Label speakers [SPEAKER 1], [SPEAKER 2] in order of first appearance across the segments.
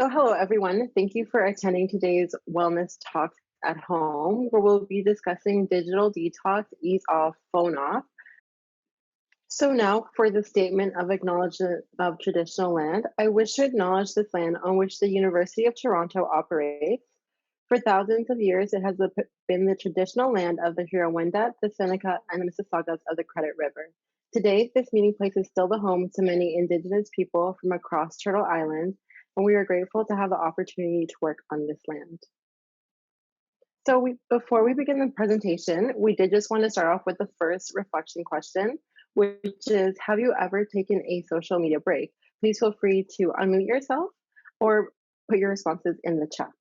[SPEAKER 1] So, hello everyone. Thank you for attending today's Wellness Talks at Home, where we'll be discussing digital detox, ease off, phone off. So, now for the statement of acknowledgement of traditional land, I wish to acknowledge this land on which the University of Toronto operates. For thousands of years, it has been the traditional land of the Huron-Wendat, the Seneca, and the Mississaugas of the Credit River. Today, this meeting place is still the home to many Indigenous people from across Turtle Island, and we are grateful to have the opportunity to work on this land. Before we begin the presentation, we did just want to start off with the first reflection question, which is, have you ever taken a social media break? Please feel free to unmute yourself or put your responses in the chat.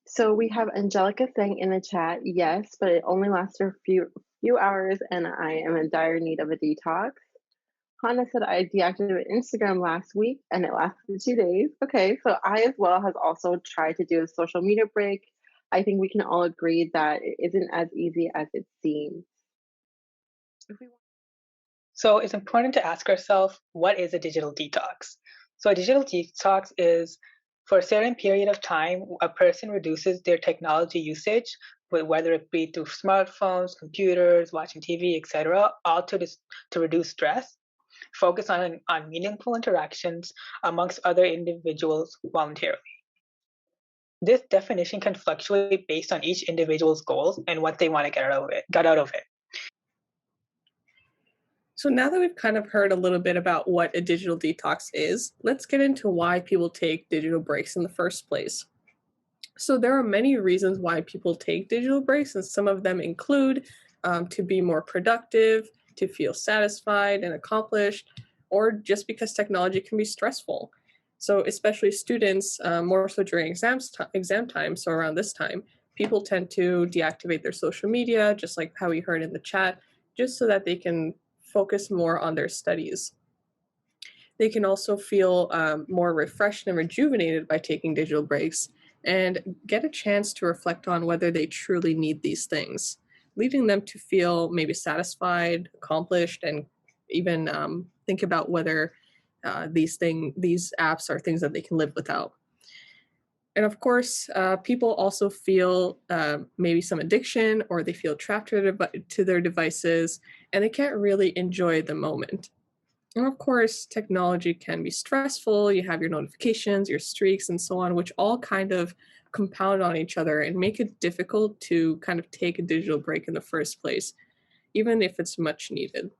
[SPEAKER 1] So we have Angelica saying in the chat, yes, but it only lasts for a few hours and I am in dire need of a detox. Hannah said I deactivated Instagram last week and it lasted 2 days. Okay, so I as well has also tried to do a social media break. I think we can all agree that it isn't as easy as it seems.
[SPEAKER 2] So it's important to ask ourselves, what is a digital detox? So a digital detox is for a certain period of time, a person reduces their technology usage, whether it be through smartphones, computers, watching TV, etc., all to reduce stress, focus on meaningful interactions amongst other individuals voluntarily. This definition can fluctuate based on each individual's goals and what they want to get out of it.
[SPEAKER 3] So now that we've kind of heard a little bit about what a digital detox is, let's get into why people take digital breaks in the first place. So there are many reasons why people take digital breaks, and some of them include to be more productive, to feel satisfied and accomplished, or just because technology can be stressful. So especially students, more so during exam time, so around this time, people tend to deactivate their social media, just like how we heard in the chat, just so that they can focus more on their studies. They can also feel more refreshed and rejuvenated by taking digital breaks and get a chance to reflect on whether they truly need these things, leading them to feel maybe satisfied, accomplished, and even think about whether these apps are things that they can live without. And of course, people also feel maybe some addiction, or they feel trapped to their devices, and they can't really enjoy the moment. And of course, technology can be stressful. You have your notifications, your streaks, and so on, which all kind of compound on each other and make it difficult to kind of take a digital break in the first place, even if it's much needed.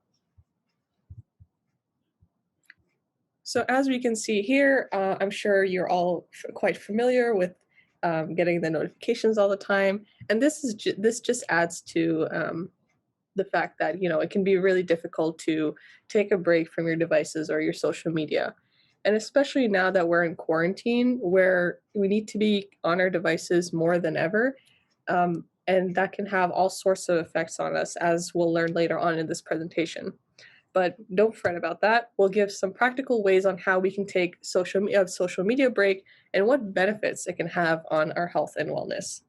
[SPEAKER 3] So as we can see here, I'm sure you're all quite familiar with getting the notifications all the time. And this just adds to the fact that, it can be really difficult to take a break from your devices or your social media. And especially now that we're in quarantine, where we need to be on our devices more than ever. And that can have all sorts of effects on us, as we'll learn later on in this presentation. But don't fret about that. We'll give some practical ways on how we can take social media break and what benefits it can have on our health and wellness.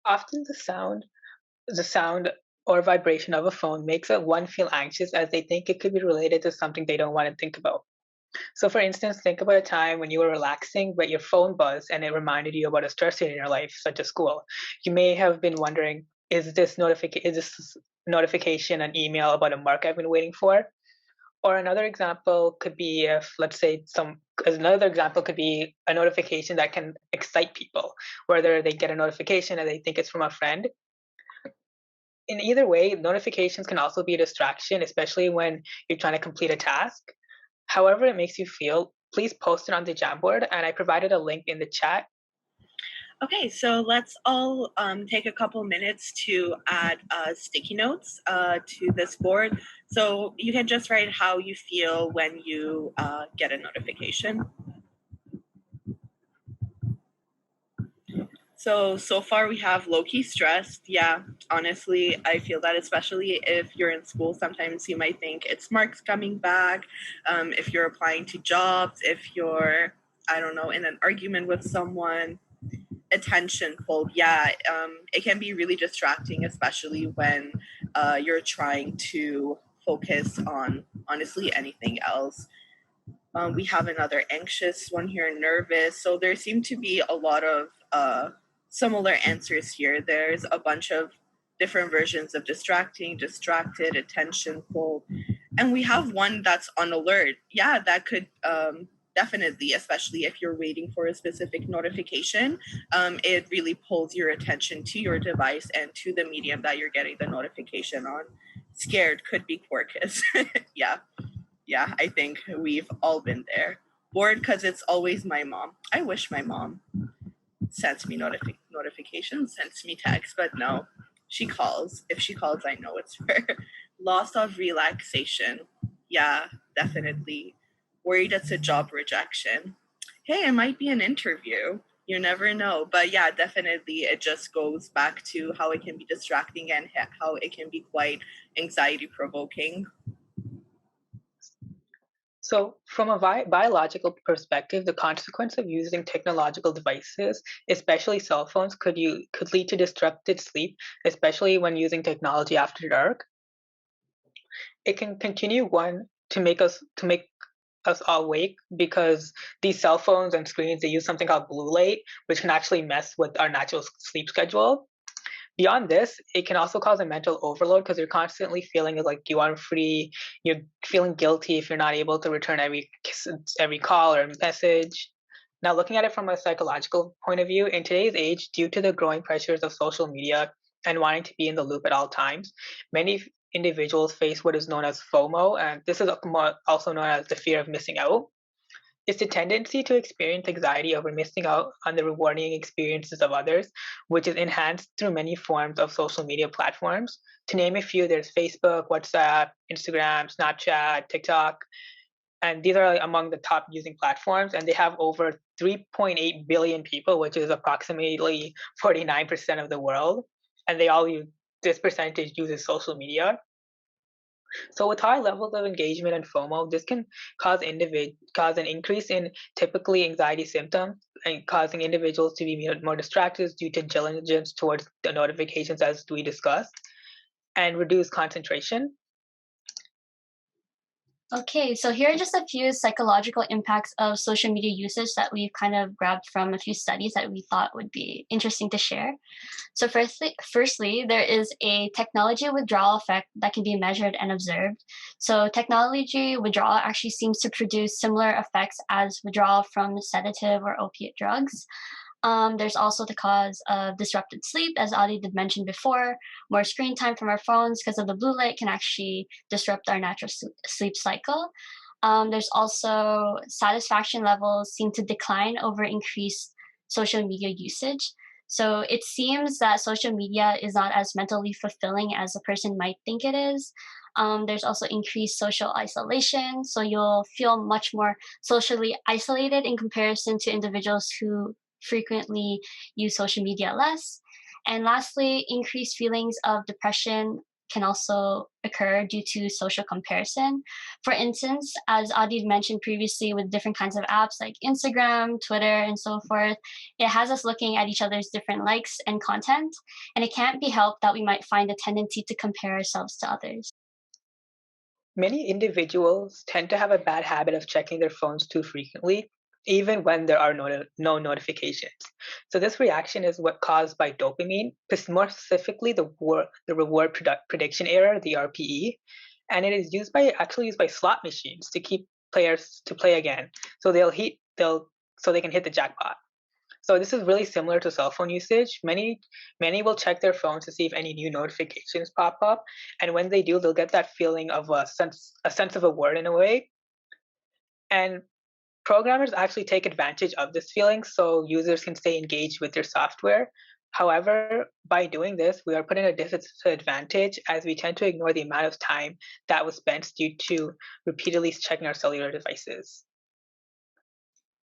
[SPEAKER 2] Often the sound or vibration of a phone makes one feel anxious, as they think it could be related to something they don't want to think about. So for instance, think about a time when you were relaxing, but your phone buzzed and it reminded you about a stressor in your life, such as school. You may have been wondering, is this notification an email about a mark I've been waiting for? Or another example could be, if let's say another example could be a notification that can excite people, whether they get a notification and they think it's from a friend. In either way, notifications can also be a distraction, especially when you're trying to complete a task. However it makes you feel, please post it on the Jamboard, and I provided a link in the chat.
[SPEAKER 4] Okay, so let's all take a couple minutes to add sticky notes to this board. So you can just write how you feel when you get a notification. So far we have low-key stressed. Yeah, honestly, I feel that, especially if you're in school, sometimes you might think it's marks coming back. If you're applying to jobs, if you're, I don't know, in an argument with someone, attention pulled. Yeah, it can be really distracting, especially when you're trying to focus on, honestly, anything else. We have another anxious one here, nervous. So there seem to be a lot of similar answers here. There's a bunch of different versions of distracting, distracted, attentionful, and we have one that's on alert. Yeah, that could definitely, especially if you're waiting for a specific notification, it really pulls your attention to your device and to the medium that you're getting the notification on. Scared could be Quarkus. Yeah, yeah, I think we've all been there. Bored because it's always my mom. I wish my mom sends me notifications, sends me text, but no, she calls. If she calls, I know it's her. Loss of relaxation. Yeah, definitely. Worried it's a job rejection. Hey, it might be an interview. You never know. But yeah, definitely it just goes back to how it can be distracting and how it can be quite anxiety provoking.
[SPEAKER 2] So, from a biological perspective, the consequence of using technological devices, especially cell phones, could lead to disrupted sleep, especially when using technology after dark. It can continue to make us all awake because these cell phones and screens, they use something called blue light, which can actually mess with our natural sleep schedule. Beyond this, it can also cause a mental overload because you're constantly feeling like you are free. You're feeling guilty if you're not able to return every call or message. Now, looking at it from a psychological point of view, in today's age, due to the growing pressures of social media and wanting to be in the loop at all times, many individuals face what is known as FOMO, and this is also known as the fear of missing out. It's the tendency to experience anxiety over missing out on the rewarding experiences of others, which is enhanced through many forms of social media platforms. To name a few, there's Facebook, WhatsApp, Instagram, Snapchat, TikTok, and these are among the top using platforms, and they have over 3.8 billion people, which is approximately 49% of the world, and they all use this percentage uses social media. So with high levels of engagement and FOMO, this can cause an increase in typically anxiety symptoms and causing individuals to be more distracted due to diligence towards the notifications as we discussed, and reduce concentration.
[SPEAKER 5] Okay, so here are just a few psychological impacts of social media usage that we've kind of grabbed from a few studies that we thought would be interesting to share. So firstly, there is a technology withdrawal effect that can be measured and observed. So technology withdrawal actually seems to produce similar effects as withdrawal from sedative or opiate drugs. There's also the cause of disrupted sleep, as Adi did mention before. More screen time from our phones because of the blue light can actually disrupt our natural sleep cycle. There's also satisfaction levels seem to decline over increased social media usage. So it seems that social media is not as mentally fulfilling as a person might think it is. There's also increased social isolation. So you'll feel much more socially isolated in comparison to individuals who frequently use social media less. And lastly, increased feelings of depression can also occur due to social comparison. For instance, as Adi mentioned previously, with different kinds of apps like Instagram, Twitter, and so forth, it has us looking at each other's different likes and content, and it can't be helped that we might find a tendency to compare ourselves to others.
[SPEAKER 2] Many individuals tend to have a bad habit of checking their phones too frequently, even when there are no notifications. So this reaction is what caused by dopamine, more specifically the reward prediction error, the RPE, and it is actually used by slot machines to keep players to play again. So so they can hit the jackpot. So this is really similar to cell phone usage. Many will check their phones to see if any new notifications pop up, and when they do, they'll get that feeling of a sense of reward in a way. And programmers actually take advantage of this feeling so users can stay engaged with their software. However, by doing this, we are putting a disadvantage as we tend to ignore the amount of time that was spent due to repeatedly checking our cellular devices.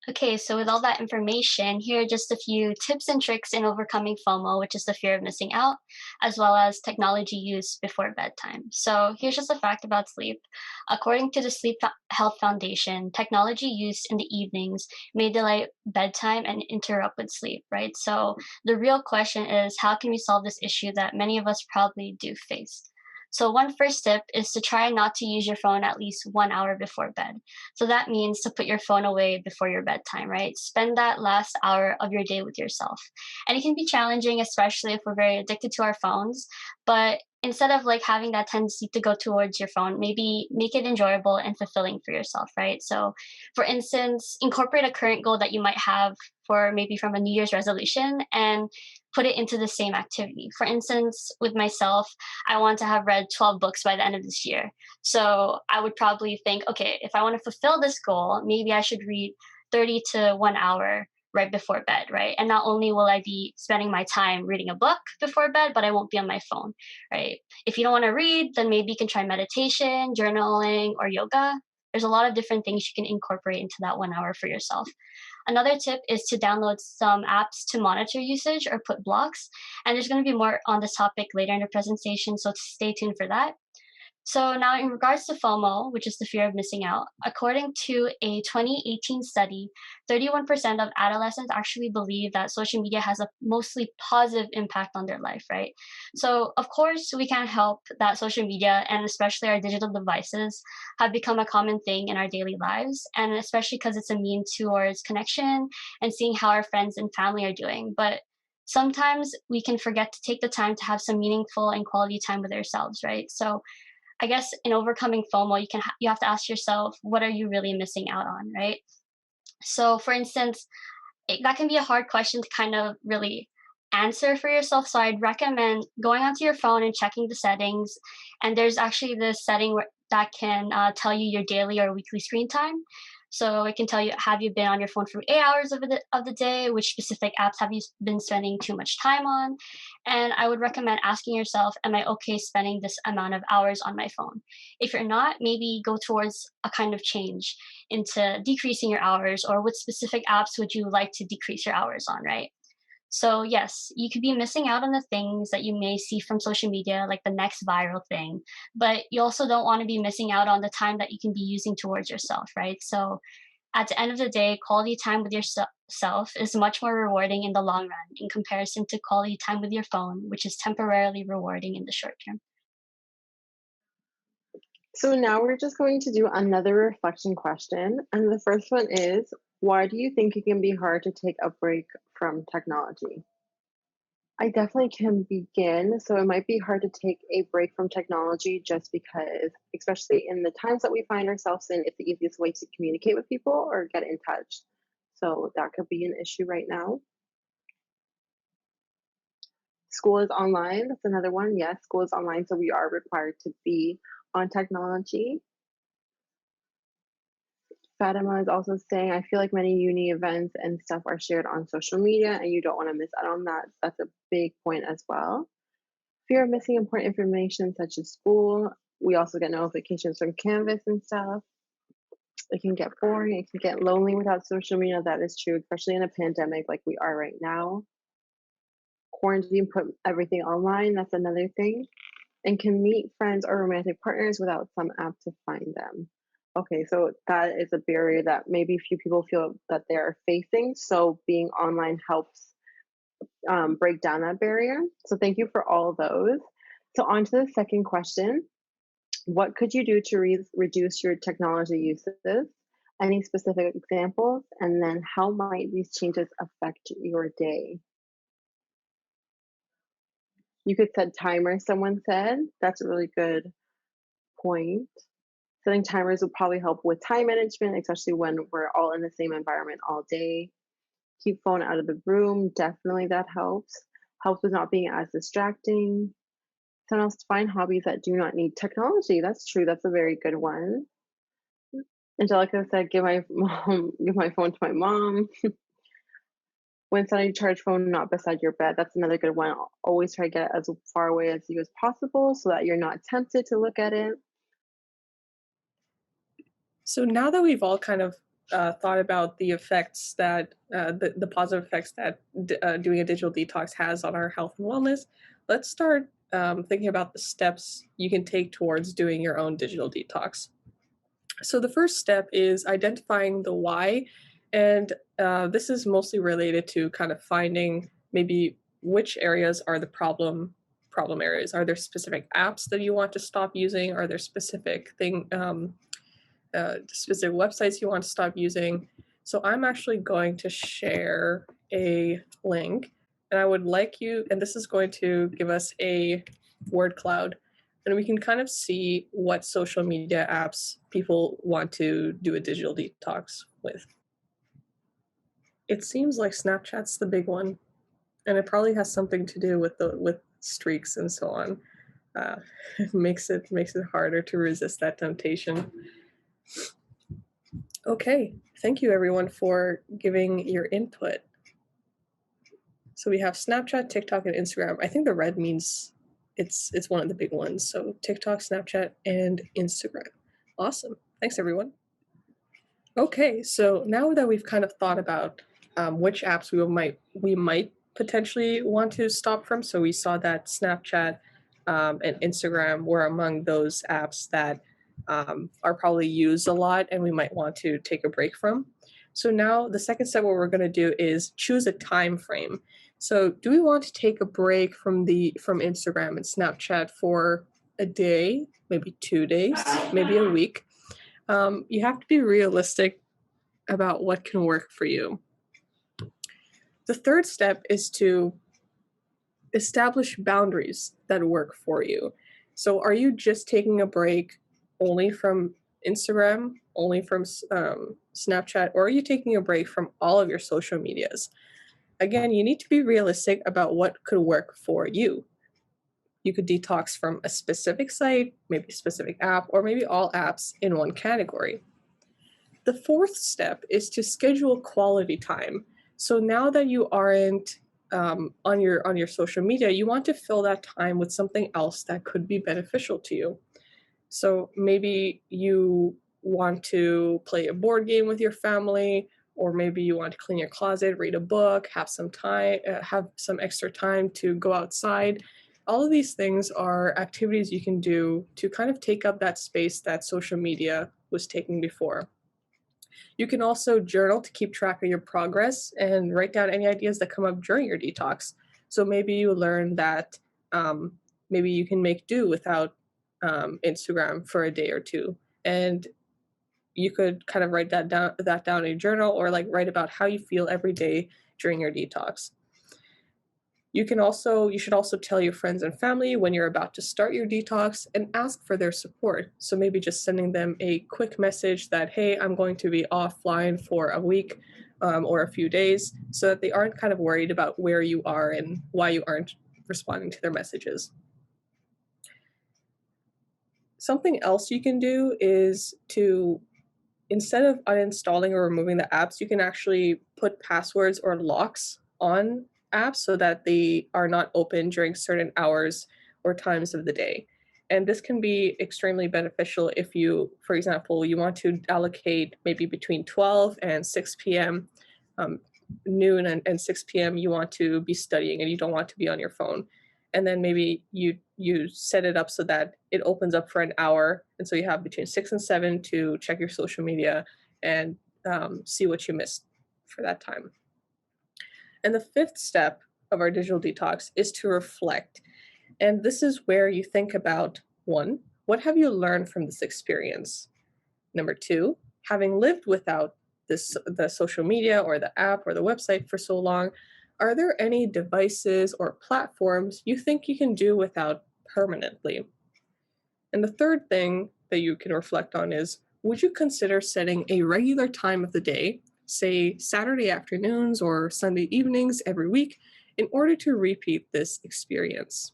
[SPEAKER 5] Okay, so with all that information, here are just a few tips and tricks in overcoming FOMO, which is the fear of missing out, as well as technology use before bedtime. So here's just a fact about sleep. According to the Sleep Health Foundation, technology use in the evenings may delay bedtime and interrupt with sleep, right? So the real question is, how can we solve this issue that many of us probably do face? So one first tip is to try not to use your phone at least 1 hour before bed. So that means to put your phone away before your bedtime, right? Spend that last hour of your day with yourself. And it can be challenging, especially if we're very addicted to our phones. But instead of like having that tendency to go towards your phone, maybe make it enjoyable and fulfilling for yourself, right? So for instance, incorporate a current goal that you might have for maybe from a New Year's resolution and put it into the same activity. For instance, with myself, I want to have read 12 books by the end of this year. So I would probably think, okay, if I want to fulfill this goal, maybe I should read 30 to 1 hour right before bed, right? And not only will I be spending my time reading a book before bed, but I won't be on my phone, right? If you don't want to read, then maybe you can try meditation, journaling, or yoga. There's a lot of different things you can incorporate into that 1 hour for yourself. Another tip is to download some apps to monitor usage or put blocks. And there's going to be more on this topic later in the presentation, so stay tuned for that. So now in regards to FOMO, which is the fear of missing out, according to a 2018 study, 31% of adolescents actually believe that social media has a mostly positive impact on their life, right? So of course, we can't help that social media and especially our digital devices have become a common thing in our daily lives, and especially because it's a means towards connection and seeing how our friends and family are doing. But sometimes we can forget to take the time to have some meaningful and quality time with ourselves, right? So I guess in overcoming FOMO, you have to ask yourself, what are you really missing out on, right? So, for instance, that can be a hard question to kind of really answer for yourself. So, I'd recommend going onto your phone and checking the settings. And there's actually this setting that can tell you your daily or weekly screen time. So it can tell you, have you been on your phone for 8 hours of the day? Which specific apps have you been spending too much time on? And I would recommend asking yourself, am I okay spending this amount of hours on my phone? If you're not, maybe go towards a kind of change into decreasing your hours, or what specific apps would you like to decrease your hours on, right? So, yes, you could be missing out on the things that you may see from social media, like the next viral thing, but you also don't want to be missing out on the time that you can be using towards yourself, right? So, at the end of the day, quality time with yourself is much more rewarding in the long run in comparison to quality time with your phone, which is temporarily rewarding in the short term.
[SPEAKER 1] So now we're just going to do another reflection question. And the first one is, why do you think it can be hard to take a break from technology? I definitely can begin. So it might be hard to take a break from technology just because, especially in the times that we find ourselves in, it's the easiest way to communicate with people or get in touch. So that could be an issue right now. School is online. That's another one. Yes, school is online. So we are required to be on technology. Fatima is also saying, I feel like many uni events and stuff are shared on social media and you don't want to miss out on that. That's a big point as well. Fear of missing important information such as school. We also get notifications from Canvas and stuff. It can get boring. It can get lonely without social media. That is true, especially in a pandemic like we are right now. Quarantine put everything online. That's another thing. And can meet friends or romantic partners without some app to find them. Okay, so that is a barrier that maybe few people feel that they're facing. So being online helps break down that barrier. So thank you for all those. So on to the second question. What could you do to reduce your technology uses? Any specific examples? And then how might these changes affect your day? You could set timers, someone said. That's a really good point. Setting timers will probably help with time management, especially when we're all in the same environment all day. Keep phone out of the room. Definitely that helps. Helps with not being as distracting. Someone else find hobbies that do not need technology. That's true. That's a very good one. Angelica said, give my phone to my mom. When setting charge phone not beside your bed, that's another good one. Always try to get it as far away as you as possible so that you're not tempted to look at it.
[SPEAKER 3] So now that we've all kind of thought about the effects that the positive effects that doing a digital detox has on our health and wellness, let's start thinking about the steps you can take towards doing your own digital detox. So the first step is identifying the why, and this is mostly related to kind of finding maybe which areas are the problem areas? Are there specific apps that you want to stop using? Are there specific specific websites you want to stop using? So I'm actually going to share a link, and I would like you, and this is going to give us a word cloud, and we can kind of see what social media apps people want to do a digital detox with. It seems like Snapchat's the big one, and it probably has something to do with streaks and so on. It makes it harder to resist that temptation. Okay, thank you everyone for giving your input. So we have Snapchat, TikTok, and Instagram. I think the red means it's one of the big ones. So TikTok, Snapchat, and Instagram. Awesome. Thanks everyone. Okay, so now that we've kind of thought about which apps we might potentially want to stop from, so we saw that Snapchat and Instagram were among those apps that are probably used a lot and we might want to take a break from. So now the second step, what we're going to do is choose a time frame. So do we want to take a break from Instagram and Snapchat for a day, maybe 2 days, maybe a week? You have to be realistic about what can work for you. The third step is to establish boundaries that work for you. So are you just taking a break only from Instagram, only from Snapchat, or are you taking a break from all of your social medias? Again, you need to be realistic about what could work for you. You could detox from a specific site, maybe a specific app, or maybe all apps in one category. The fourth step is to schedule quality time. So now that you aren't on your social media, you want to fill that time with something else that could be beneficial to you. So maybe you want to play a board game with your family, or maybe you want to clean your closet, read a book, have some extra time to go outside. All of these things are activities you can do to kind of take up that space that social media was taking before. You can also journal to keep track of your progress and write down any ideas that come up during your detox. So maybe you learn that maybe you can make do without Instagram for a day or two, and you could kind of write that down in a journal, or like write about how you feel every day during your detox. You should also tell your friends and family when you're about to start your detox and ask for their support. So maybe just sending them a quick message that, hey, I'm going to be offline for a week or a few days, so that they aren't kind of worried about where you are and why you aren't responding to their messages. Something else you can do is to, instead of uninstalling or removing the apps, you can actually put passwords or locks on apps so that they are not open during certain hours or times of the day. And this can be extremely beneficial if you, for example, you want to allocate maybe between 12 and 6 p.m., noon and 6 p.m., you want to be studying and you don't want to be on your phone. And then maybe you set it up so that it opens up for an hour. And so you have between 6 and 7 to check your social media and see what you missed for that time. And the fifth step of our digital detox is to reflect. And this is where you think about, 1, what have you learned from this experience? Number 2, having lived without the social media or the app or the website for so long, are there any devices or platforms you think you can do without permanently? And the third thing that you can reflect on is, would you consider setting a regular time of the day, say Saturday afternoons or Sunday evenings every week, in order to repeat this experience?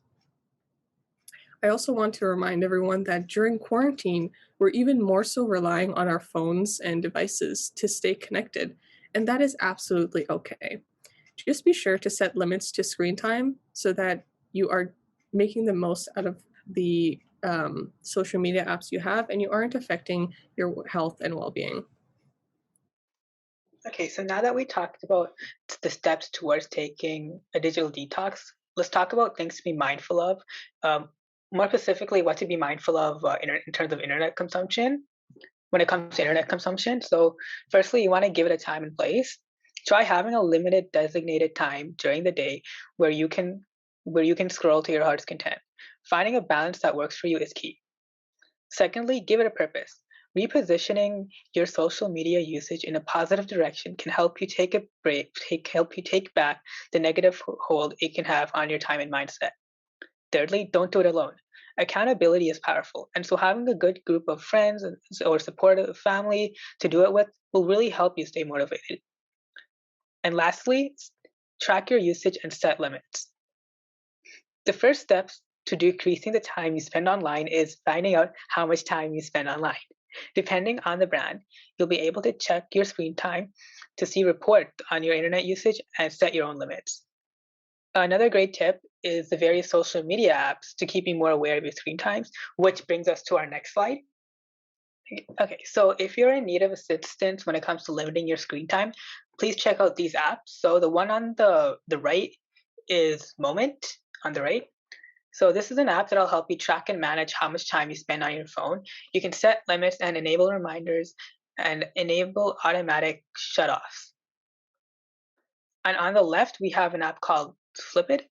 [SPEAKER 3] I also want to remind everyone that during quarantine, we're even more so relying on our phones and devices to stay connected, and that is absolutely okay. Just be sure to set limits to screen time so that you are making the most out of the social media apps you have and you aren't affecting your health and well-being.
[SPEAKER 2] Okay, so now that we talked about the steps towards taking a digital detox, let's talk about things to be mindful of. More specifically, what to be mindful of in terms of internet consumption, when it comes to internet consumption. So firstly, you want to give it a time and place. Try having a limited designated time during the day where you can where you can scroll to your heart's content. Finding a balance that works for you is key. Secondly, give it a purpose. Repositioning your social media usage in a positive direction can help you take a break, help you take back the negative hold it can have on your time and mindset. Thirdly, don't do it alone. Accountability is powerful, and so having a good group of friends or supportive family to do it with will really help you stay motivated. And lastly, track your usage and set limits. The first steps to decreasing the time you spend online is finding out how much time you spend online. Depending on the brand, you'll be able to check your screen time to see reports on your internet usage and set your own limits. Another great tip is the various social media apps to keep you more aware of your screen times, which brings us to our next slide. Okay, so if you're in need of assistance when it comes to limiting your screen time, please check out these apps. So the one on the right is Moment on the right. So this is an app that'll help you track and manage how much time you spend on your phone. You can set limits and enable reminders and enable automatic shutoffs. And on the left, we have an app called Flip It.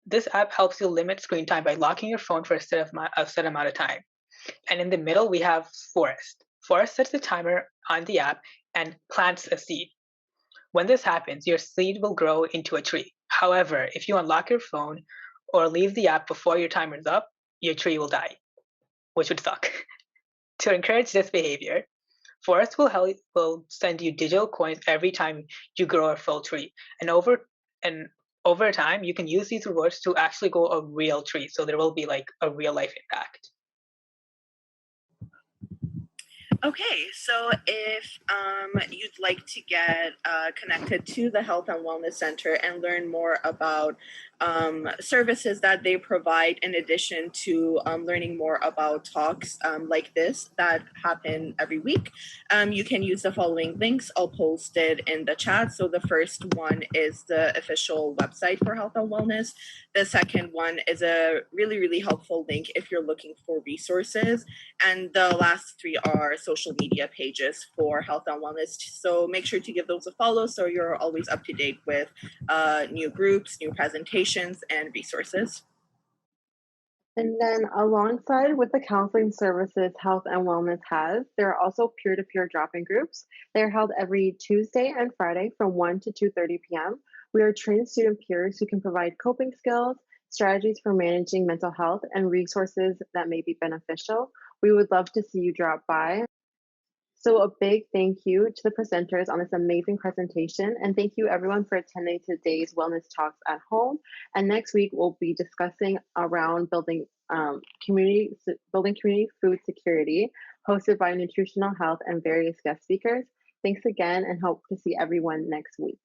[SPEAKER 2] This app helps you limit screen time by locking your phone for a set amount of time. And in the middle, we have Forest. Forest sets a timer on the app and plants a seed. When this happens, your seed will grow into a tree. However, if you unlock your phone or leave the app before your timer is up, your tree will die, which would suck. To encourage this behavior, Forest will send you digital coins every time you grow a full tree. And over time, you can use these rewards to actually grow a real tree. So there will be like a real life impact.
[SPEAKER 4] Okay, so if you'd like to get connected to the Health and Wellness Center and learn more about services that they provide, in addition to learning more about talks like this that happen every week, you can use the following links. I'll post it in the chat. So the first one is the official website for Health and Wellness. The second one is a really, really helpful link if you're looking for resources. And the last three are social media pages for Health and Wellness. So make sure to give those a follow so you're always up to date with new groups, new presentations, and resources.
[SPEAKER 1] And then alongside with the counseling services Health and Wellness has, there are also peer-to-peer drop-in groups. They're held every Tuesday and Friday from 1 to 2:30 p.m. We are trained student peers who can provide coping skills, strategies for managing mental health, and resources that may be beneficial. We would love to see you drop by. So a big thank you to the presenters on this amazing presentation, and thank you everyone for attending today's Wellness Talks at Home. And next week we'll be discussing around building community food security, hosted by Nutritional Health and various guest speakers. Thanks again, and hope to see everyone next week.